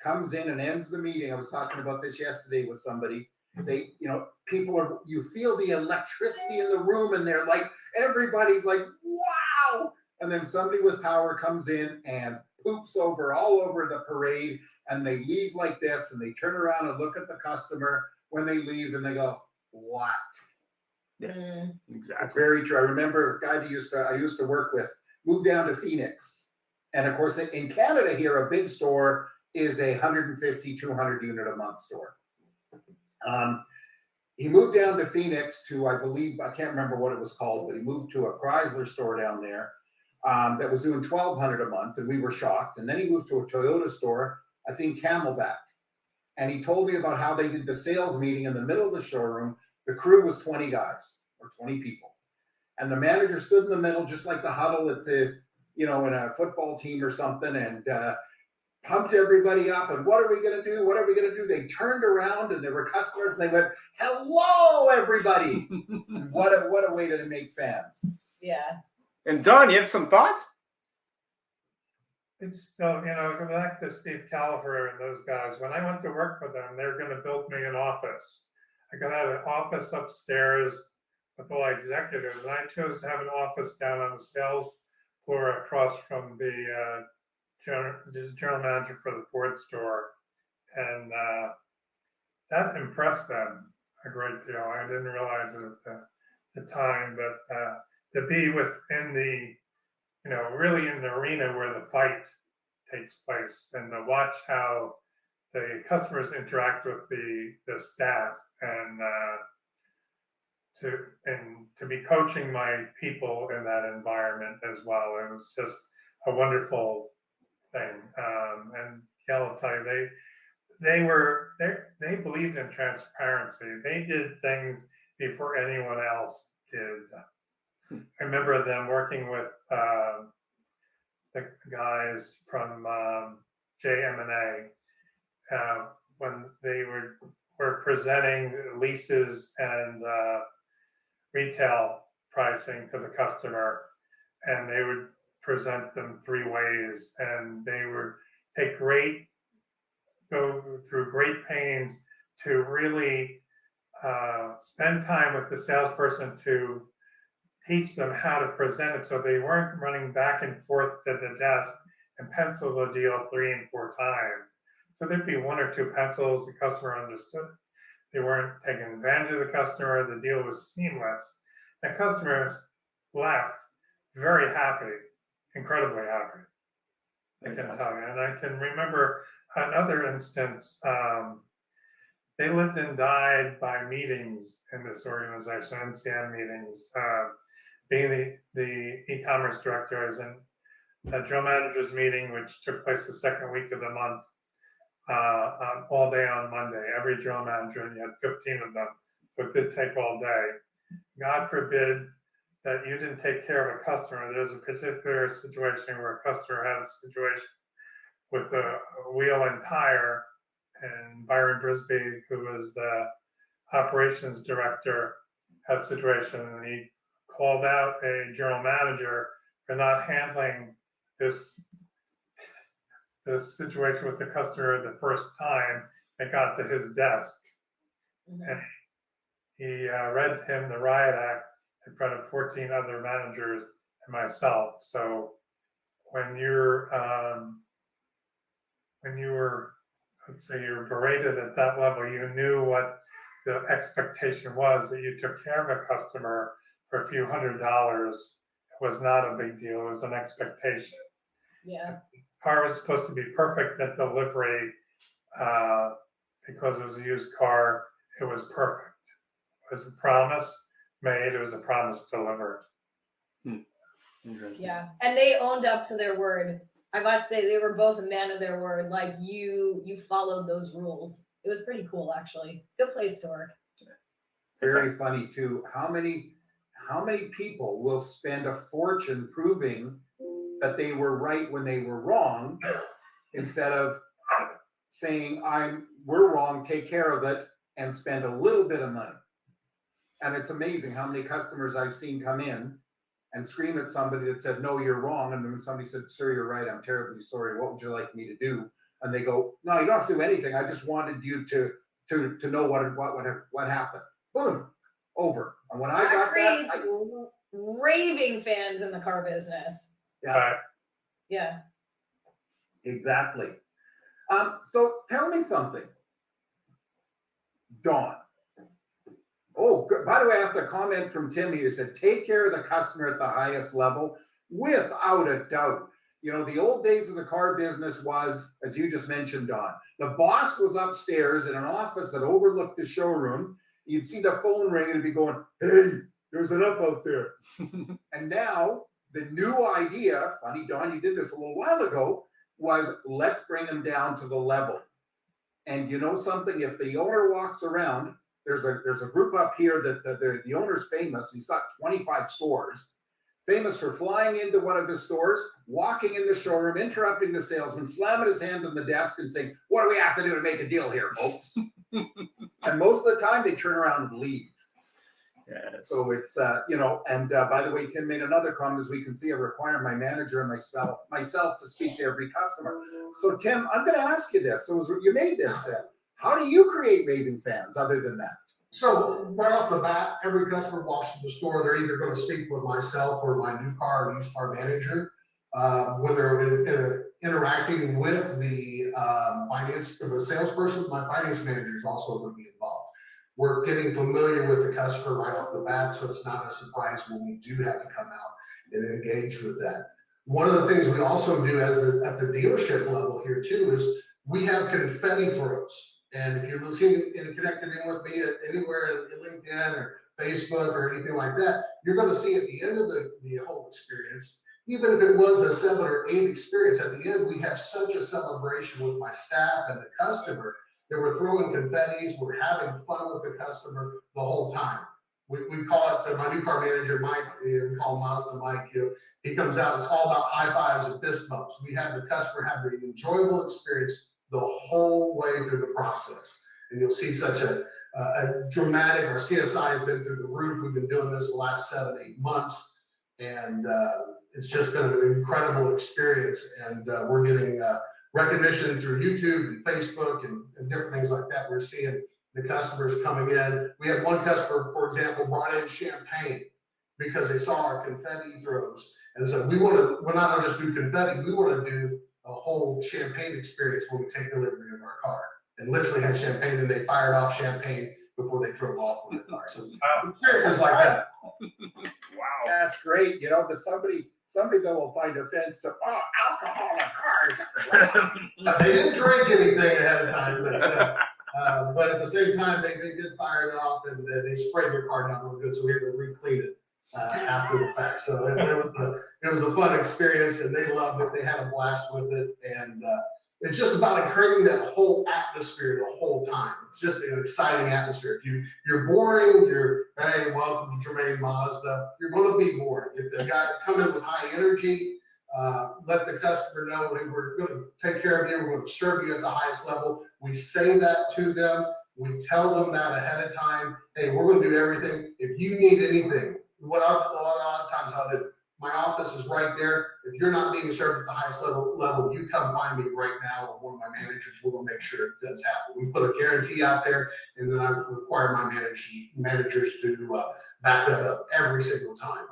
comes in and ends the meeting. I was talking about this yesterday with somebody. They, you know, you feel the electricity in the room, and they're like, everybody's like, wow. And then somebody with power comes in and poops all over the parade, and they leave like this, and they turn around and look at the customer when they leave, and they go, what? Yeah, exactly. It's very true. I remember a guy that I used to work with moved down to Phoenix. And of course, in Canada here, a big store is a 150, 200 unit a month store. He moved down to Phoenix to, I believe, I can't remember what it was called, but he moved to a Chrysler store down there that was doing $1,200 a month, and we were shocked. And then he moved to a Toyota store, I think Camelback. And he told me about how they did the sales meeting in the middle of the showroom. The crew was 20 guys or 20 people. And the manager stood in the middle, just like the huddle at the, you know, in a football team or something, and pumped everybody up. And what are we going to do? What are we going to do? They turned around, and there were customers, and they went, hello, everybody. What a way to make fans. Yeah. And Don, you have some thoughts? It's still, you know, go back to Steve Califer and those guys. When I went to work for them, they were going to build me an office. I could have an office upstairs with all executives, and I chose to have an office down on the sales floor across from the general manager for the Ford store. And that impressed them a great deal. I didn't realize it at the time, but to be within the, you know, really in the arena where the fight takes place, and to watch how the customers interact with the staff, and to be coaching my people in that environment as well. It was just a wonderful thing. And I'll tell you, they believed in transparency. They did things before anyone else did. I remember them working with the guys from JM&A when they were presenting leases and retail pricing to the customer, and they would present them 3 ways, and they would go through great pains to really spend time with the salesperson to teach them how to present it, so they weren't running back and forth to the desk and pencil the deal 3 and 4 times. So there'd be 1 or 2 pencils, the customer understood. They weren't taking advantage of the customer, the deal was seamless. And customers left very happy, incredibly happy, I can tell you. And I can remember another instance, they lived and died by meetings in this organization, NCM meetings. Being the e-commerce director, I was in a drill managers meeting, which took place the 2nd week of the month, all day on Monday, every drill manager, and you had 15 of them. So it did take all day. God forbid that you didn't take care of a customer. There's a particular situation where a customer had a situation with a wheel and tire, and Byron Brisby, who was the operations director, had a situation, and he called out a general manager for not handling this situation with the customer the first time it got to his desk. Mm-hmm. And he read him the riot act in front of 14 other managers and myself. So when you were, let's say, you were berated at that level, you knew what the expectation was, that you took care of a customer for a few $100. It was not a big deal. It was an expectation. Yeah. Car was supposed to be perfect at delivery, because it was a used car. It was perfect. It was a promise made. It was a promise delivered. Interesting. Yeah, and they owned up to their word. I must say they were both a man of their word. Like you followed those rules. It was pretty cool, actually. Good place to work. Very funny too. How many people will spend a fortune proving that they were right when they were wrong, instead of saying we're wrong, take care of it, and spend a little bit of money. And it's amazing how many customers I've seen come in and scream at somebody that said, no, you're wrong. And then somebody said, sir, you're right. I'm terribly sorry. What would you like me to do? And they go, no, you don't have to do anything. I just wanted you to know what happened. Boom, over. And when I got that, raving fans in the car business. Yeah. Yeah. Exactly. So tell me something, Dawn. Oh, by the way, I have a comment from Tim here. He said, take care of the customer at the highest level, without a doubt. You know, the old days of the car business was, as you just mentioned, Dawn, the boss was upstairs in an office that overlooked the showroom. You'd see the phone ring and it'd be going, hey, there's an up out there. And now the new idea, funny, Dawn, you did this a little while ago, was let's bring them down to the level. And you know something, if the owner walks around, there's a group up here that the owner's famous. He's got 25 stores, famous for flying into one of his stores, walking in the showroom, interrupting the salesman, slamming his hand on the desk and saying, what do we have to do to make a deal here, folks? And most of the time they turn around and leave. Yes. So it's, and by the way, Tim made another comment, as we can see, I require my manager and myself to speak to every customer. So Tim, I'm going to ask you this. So you made this, how do you create raving fans other than that? So right off the bat, every customer walks to the store, they're either going to speak with myself or my new car or used car manager. When they're interacting with the the salesperson, my finance manager is also going to be involved. We're getting familiar with the customer right off the bat, so it's not a surprise when we do have to come out and engage with that. One of the things we also do at the dealership level here too is we have confetti throws. And if you're listening and connected in with me anywhere in LinkedIn or Facebook or anything like that, you're going to see at the end of the whole experience, even if it was a 7 or 8 experience, at the end, we have such a celebration with my staff and the customer that we're throwing confettis, we're having fun with the customer the whole time. We call it, my new car manager, Mike, we call him Mazda Mike, he comes out, it's all about high fives and fist bumps. We have the customer have an enjoyable experience the whole way through the process. And you'll see such a dramatic, our CSI has been through the roof. We've been doing this the last 7, 8 months. And it's just been an incredible experience. And we're getting recognition through YouTube and Facebook and different things like that. We're seeing the customers coming in. We had one customer, for example, brought in champagne because they saw our confetti throws and said, we're not going to just do confetti, we want to do a whole champagne experience when we take delivery of our car. And literally had champagne, and they fired off champagne before they drove off with the car. So experiences like that. Wow. That's great. You know, that somebody that will find offense to alcohol in cars. They didn't drink anything ahead of time, but at the same time, they did fire it off, and they sprayed their car down real good, so we had to re-clean it after the fact. So it was a fun experience, and they loved it. They had a blast with it, and it's just about creating that whole atmosphere the whole time. It's just an exciting atmosphere. If you're boring, hey, welcome to Jermaine Mazda, you're going to be boring. If the guy come in with high energy, let the customer know, hey, we're going to take care of you, we're going to serve you at the highest level. We say that to them. We tell them that ahead of time. Hey, we're going to do everything. If you need anything, a lot of times I'll do, my office is right there. If you're not being served at the highest level, you come find me right now, or one of my managers will make sure it does happen. We put a guarantee out there, and then I require my managers to back that up every single time.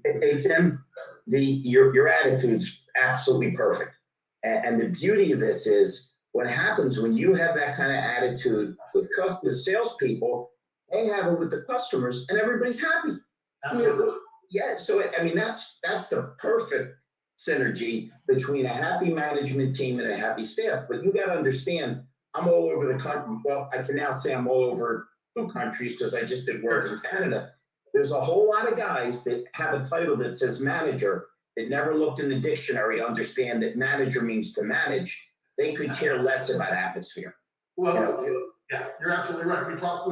Hey, Tim, your attitude's absolutely perfect. And the beauty of this is what happens when you have that kind of attitude with salespeople, they have it with the customers, and everybody's happy. Absolutely. Yeah, so I mean that's the perfect synergy between a happy management team and a happy staff. But you got to understand, I'm all over the country. Well, I can now say I'm all over 2 countries because I just did work in Canada. There's a whole lot of guys that have a title that says manager that never looked in the dictionary, understand that manager means to manage. They could care less about atmosphere. Well, yeah, you're absolutely right. I call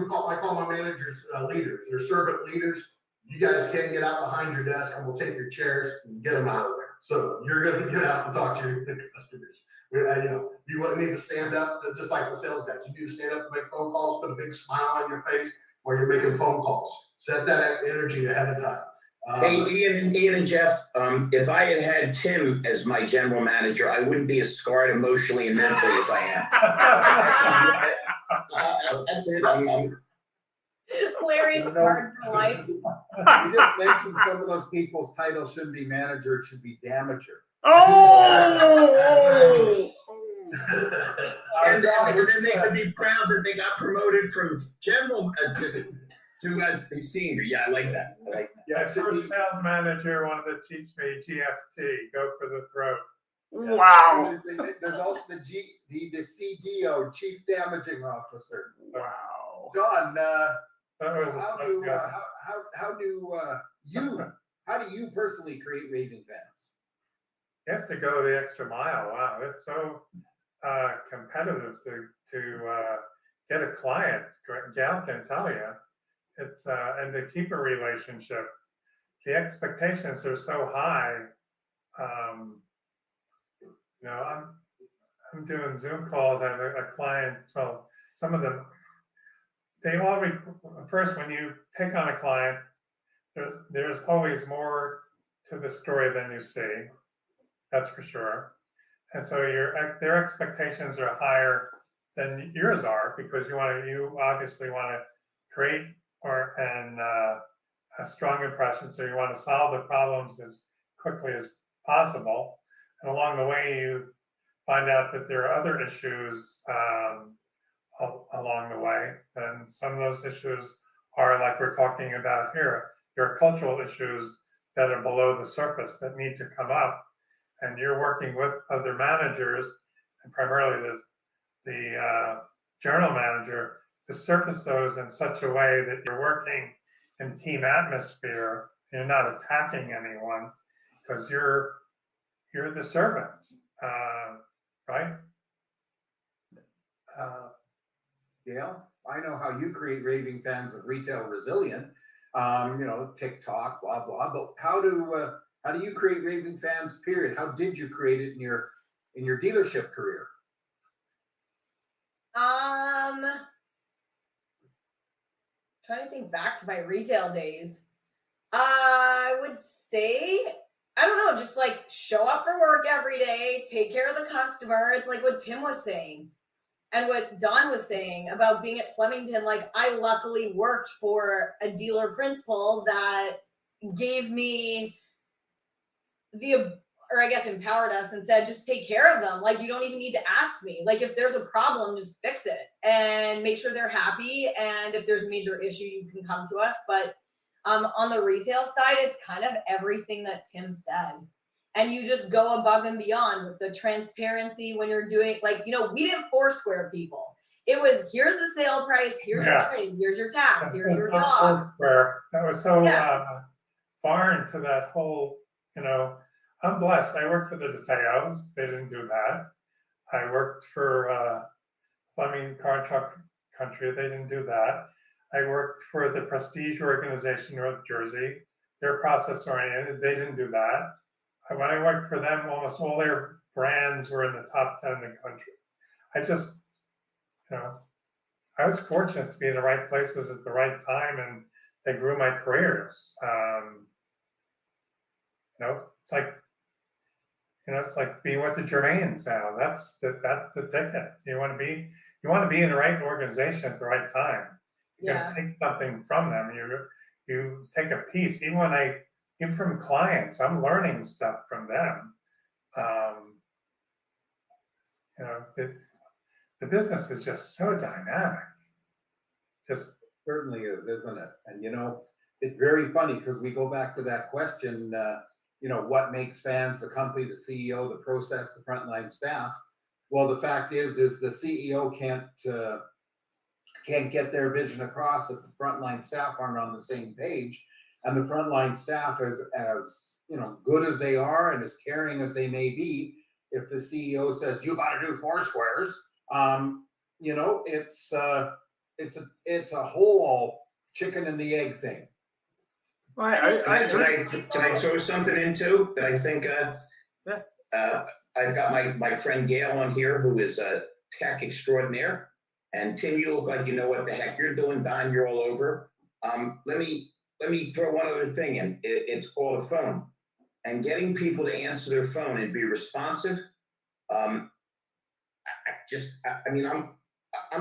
my managers leaders. They're servant leaders. You guys can't get out behind your desk, and we'll take your chairs and get them out of there. So you're going to get out and talk to the customers. You need to stand up, just like the sales guys. You need to stand up and make phone calls, put a big smile on your face while you're making phone calls. Set that energy ahead of time. Hey, Ian and Jeff, if I had had Tim as my general manager, I wouldn't be as scarred emotionally and mentally as I am. That's it. Larry's scarred for life. You just mentioned some of those people's titles shouldn't be manager, it should be damager. And then they could be proud that they got promoted from general to senior. Yeah, I like that. Yeah, first sales manager wanted to teach me GFT, go for the throat. Wow. There's also the CDO, Chief Damaging Officer. Wow. John, So how do you personally create Raving Fans? You have to go the extra mile. Wow, it's so competitive to get a client. Gal can tell you, it's and to keep a relationship. The expectations are so high. I'm doing Zoom calls. I have a client. Well, some of them. They all first, when you take on a client, there's always more to the story than you see. That's for sure. And so their expectations are higher than yours are because you obviously want to create a strong impression. So you want to solve the problems as quickly as possible. And along the way, you find out that there are other issues along the way. And some of those issues are like we're talking about here. There are cultural issues that are below the surface that need to come up. And you're working with other managers, and primarily the general manager to surface those in such a way that you're working in a team atmosphere. You're not attacking anyone because you're the servant, right? Gail, I know how you create raving fans of retail resilient. TikTok, blah blah. But how do you create raving fans? Period. How did you create it in your dealership career? Trying to think back to my retail days. I would say, I don't know, just like show up for work every day, take care of the customer. It's like what Tim was saying and what Don was saying about being at Flemington. Like, I luckily worked for a dealer principal that gave me empowered us and said, just take care of them. Like, you don't even need to ask me. Like, if there's a problem, just fix it and make sure they're happy. And if there's a major issue, you can come to us. But on the retail side, it's kind of everything that Tim said. And you just go above and beyond with the transparency when you're doing, like, we didn't Foursquare people. It was, here's the sale price, here's your trade, here's your tax, here's your dog. That was so foreign to that whole, I'm blessed. I worked for the DeFeos. They didn't do that. I worked for Fleming Car Truck Country. They didn't do that. I worked for the Prestige organization, North Jersey. They're process oriented. They didn't do that. When I worked for them, almost all their brands were in the top 10 in the country. I just, I was fortunate to be in the right places at the right time, and they grew my careers. It's like being with the Germains now. That's the ticket. You want to be in the right organization at the right time. You're gonna take something from them. You take a piece. Even from clients, I'm learning stuff from them. The business is just so dynamic. Just certainly is, isn't it? And it's very funny because we go back to that question. What makes fans, the company, the CEO, the process, the frontline staff? Well, the fact is the CEO can't get their vision across if the frontline staff aren't on the same page. And the frontline staff, as good as they are and as caring as they may be, if the CEO says you got to do 4 squares, it's a whole chicken and the egg thing. Well, I agree. Can I throw something in too that I think I've got my friend Gail on here, who is a tech extraordinaire, and Tim, you look like you know what the heck you're doing. Don, you're all over. Let me throw one other thing in. It's called a phone, and getting people to answer their phone and be responsive. I'm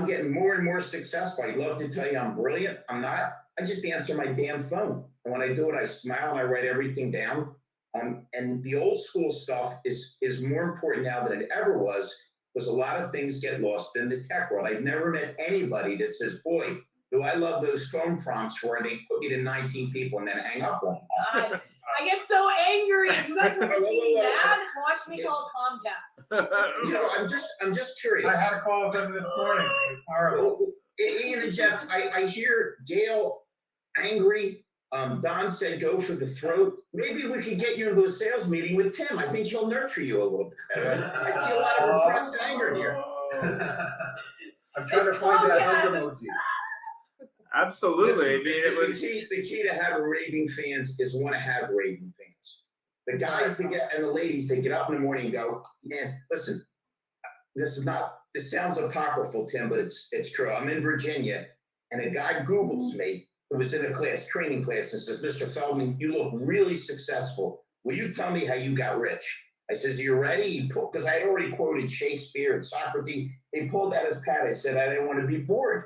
getting more and more successful. I'd love to tell you I'm brilliant. I'm not. I just answer my damn phone. And when I do it, I smile and I write everything down. And the old school stuff is more important now than it ever was, because a lot of things get lost in the tech world. I've never met anybody that says, boy, do I love those phone prompts where they put me to 19 people and then hang up on them. God, I get so angry. You guys want to see that? Watch me call Comcast. I'm just curious. I had a call with them this morning. It was horrible. Ian and Jeff, I hear Gail angry. Don said go for the throat. Maybe we could get you into a sales meeting with Tim. I think he'll nurture you a little bit better. I see a lot of repressed anger here. I'm trying to find that hug emoji. Absolutely. Listen, the key to having raving fans is want to have raving fans. The guys and the ladies, they get up in the morning and go, man, listen, this sounds apocryphal, Tim, but it's true. I'm in Virginia, and a guy Googles me who was in a training class, and says, Mr. Feldman, you look really successful. Will you tell me how you got rich? I says, are you ready? Because I had already quoted Shakespeare and Socrates. He pulled out his pad. I said, I didn't want to be bored.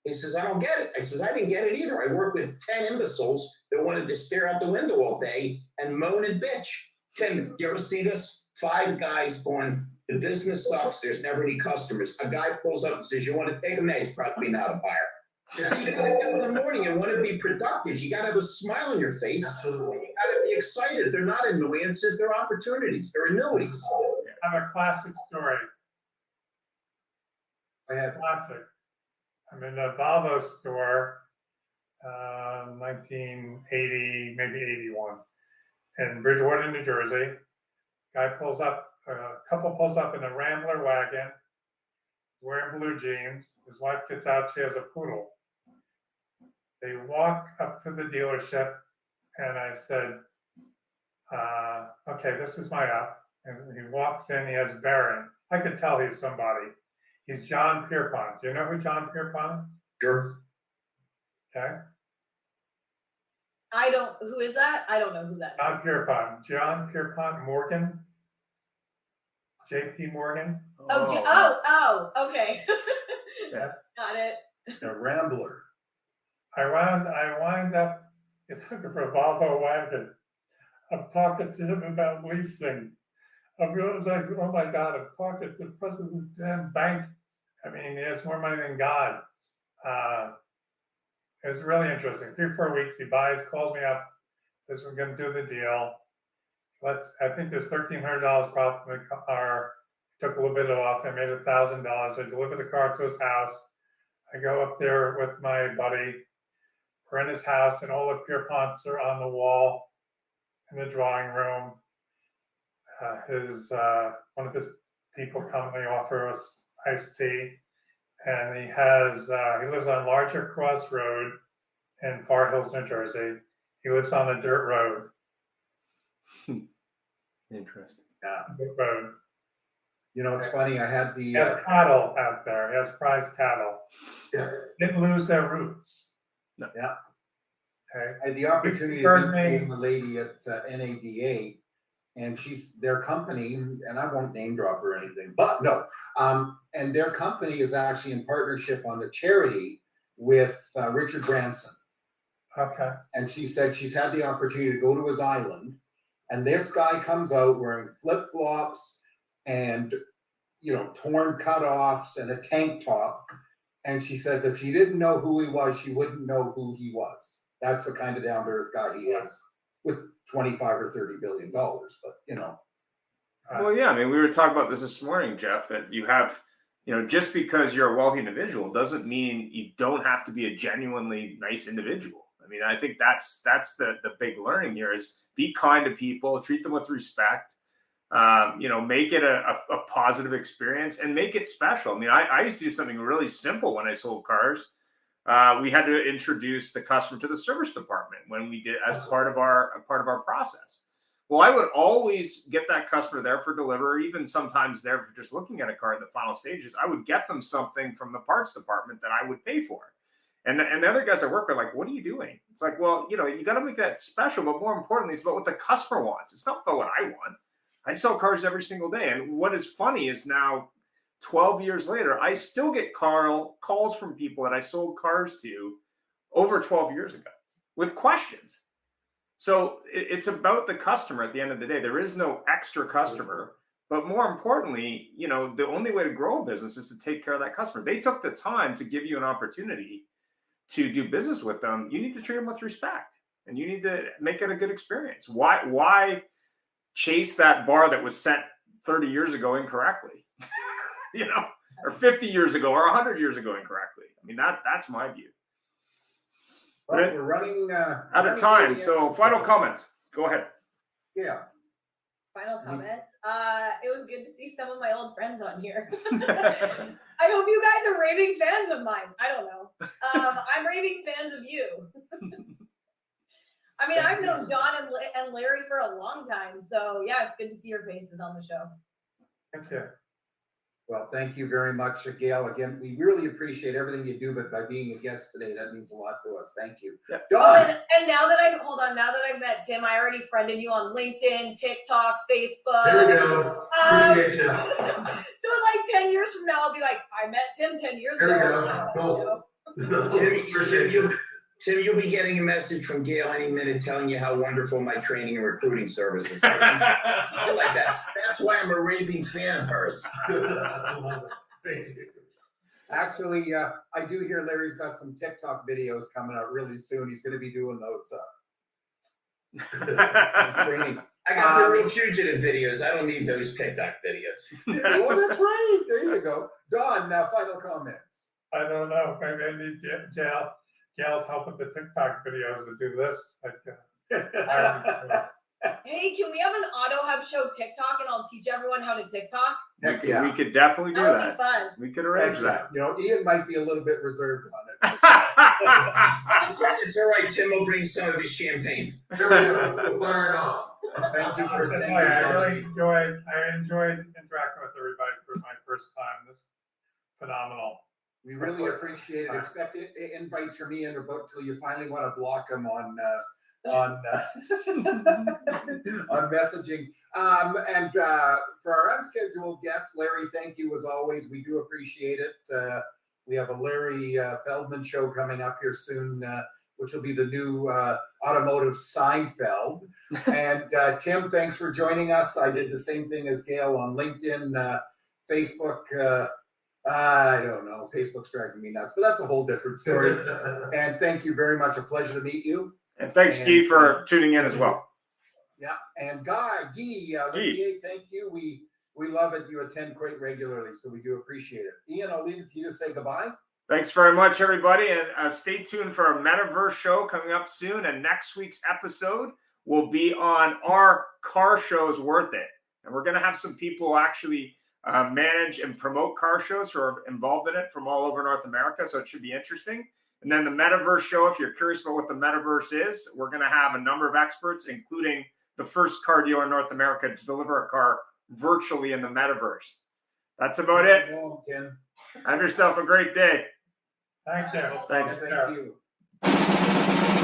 He says, I don't get it. I says, I didn't get it either. I work with 10 imbeciles that wanted to stare out the window all day and moan and bitch. Tim, you ever see this? 5 guys going, the business sucks. There's never any customers. A guy pulls up and says, you want to take him? He's probably not a buyer. So you got to get up in the morning and want to be productive. You got to have a smile on your face. Absolutely. You got to be excited. They're not annoyances. They're opportunities. They're annuities. I have a classic story. I had classic. I'm in a Volvo store, 1980, maybe 81, in Bridgewater, New Jersey. Guy pulls up, a couple pulls up in a Rambler wagon, wearing blue jeans. His wife gets out, she has a poodle. They walk up to the dealership, and I said, okay, this is my up. And he walks in, he has bearing. I could tell he's somebody. He's John Pierpont. Do you know who John Pierpont is? Sure. Okay. Who is that? I don't know who that John is. Pierpont. John Pierpont Morgan. JP Morgan. Okay. Yeah. Got it. a Rambler. I wind up, it's looking for a Volvo wagon. I'm talking to him about leasing. I'm really like, oh my God, I'm talking to the president of the damn bank. I mean, he has more money than God. It was really interesting. 3-4 weeks, he buys, calls me up, says we're going to do the deal. I think there's $1,300 profit from the car. Took a little bit off. I made $1,000. I deliver the car to his house. I go up there with my buddy. We're in his house, and all the Pierponts are on the wall in the drawing room. One of his people come, they offer us iced tea, and he lives on Larger Cross Road in Far Hills, New Jersey. He lives on a dirt road. Interesting. Dirt road. You know, it's funny. I had He has cattle out there. He has prize cattle. Yeah. Didn't lose their roots. No. Yeah. Okay. I had the opportunity to meet the lady at NADA, and their company, and I won't name drop or anything, but no. And their company is actually in partnership on a charity with Richard Branson. Okay. And she said she's had the opportunity to go to his island, and this guy comes out wearing flip-flops and, you know, torn cutoffs and a tank top. And she says if she didn't know who he was, she wouldn't know who he was. That's the kind of down-to-earth guy he is, with 25 or 30 billion dollars. But, you know. Well, yeah, I mean, we were talking about this morning, Jeff, that you have, you know, just because you're a wealthy individual doesn't mean you don't have to be a genuinely nice individual. I mean, I think that's the big learning here is be kind to people, treat them with respect, you know, make it a positive experience and make it special. I mean, I used to do something really simple when I sold cars. We had to introduce the customer to the service department when we did as part of our process. Well, I would always get that customer there for delivery, even sometimes there for just looking at a car at the final stages. I would get them something from the parts department that I would pay for. And the other guys I work with are like, what are you doing? It's like, well, you know, you got to make that special, but more importantly, it's about what the customer wants. It's not about what I want. I sell cars every single day. And what is funny is now 12 years later, I still get calls from people that I sold cars to over 12 years ago with questions. So it's about the customer at the end of the day. There is no extra customer, but more importantly, you know, the only way to grow a business is to take care of that customer. They took the time to give you an opportunity to do business with them. You need to treat them with respect and you need to make it a good experience. Why chase that bar that was set 30 years ago incorrectly, you know, or 50 years ago or 100 years ago incorrectly? I mean, that's my view. Well, we're running out of time. So final comments. Go ahead. Yeah. Final comments. It was good to see some of my old friends on here. I hope you guys are raving fans of mine. I don't know. I'm raving fans of you. I mean, I've known John and Larry for a long time. So yeah, it's good to see your faces on the show. Thank you. Well, thank you very much, Gail. Again, we really appreciate everything you do, but by being a guest today, that means a lot to us. Thank you. Yeah. John. And now that I've met Tim, I already friended you on LinkedIn, TikTok, Facebook. There we go. Appreciate you. So like 10 years from now, I'll be like, I met Tim 10 years ago. There we go. Cool. Appreciate you. Tim, you'll be getting a message from Gail any minute telling you how wonderful my training and recruiting services are. I like that. That's why I'm a raving fan of hers. I love it. Thank you. Actually, I do hear Larry's got some TikTok videos coming out really soon. He's going to be doing those. It's training. I got the real fugitive videos. I don't need those TikTok videos. Well, that's right. There you go. Don, final comments. I don't know. Maybe I need Gail's help with the TikTok videos to do this. Hey, can we have an AutoHub show TikTok and I'll teach everyone how to TikTok? Heck We yeah. could definitely do That would be that. fun. We could arrange Heck yeah. that. You know, Ian might be a little bit reserved on it. It's all right. Tim will bring some of his champagne. There we go. We'll fire it off. Thank you for I really enjoyed interacting with everybody for my first time. This is phenomenal. We really appreciate it. Expect invites from Ian about till you finally want to block him on messaging. And for our unscheduled guests, Larry, thank you as always. We do appreciate it. We have a Larry Feldman show coming up here soon, which will be the new automotive Seinfeld. And Tim, thanks for joining us. I did the same thing as Gail on LinkedIn, Facebook. I don't know. Facebook's driving me nuts, but that's a whole different story. And thank you very much. A pleasure to meet you. And thanks, Guy, for tuning in as well. Yeah, and Guy, thank you. We love it. You attend quite regularly, so we do appreciate it. Ian, I'll leave it to you to say goodbye. Thanks very much, everybody. And stay tuned for a Metaverse show coming up soon. And next week's episode will be on our car shows worth it. And we're going to have some people actually manage and promote car shows who are involved in it from all over North America. So it should be interesting. And then the Metaverse show, if you're curious about what the Metaverse is, we're going to have a number of experts, including the first car dealer in North America to deliver a car virtually in the Metaverse. That's about it. Have yourself a great day. Thank you. Thanks. Thank you.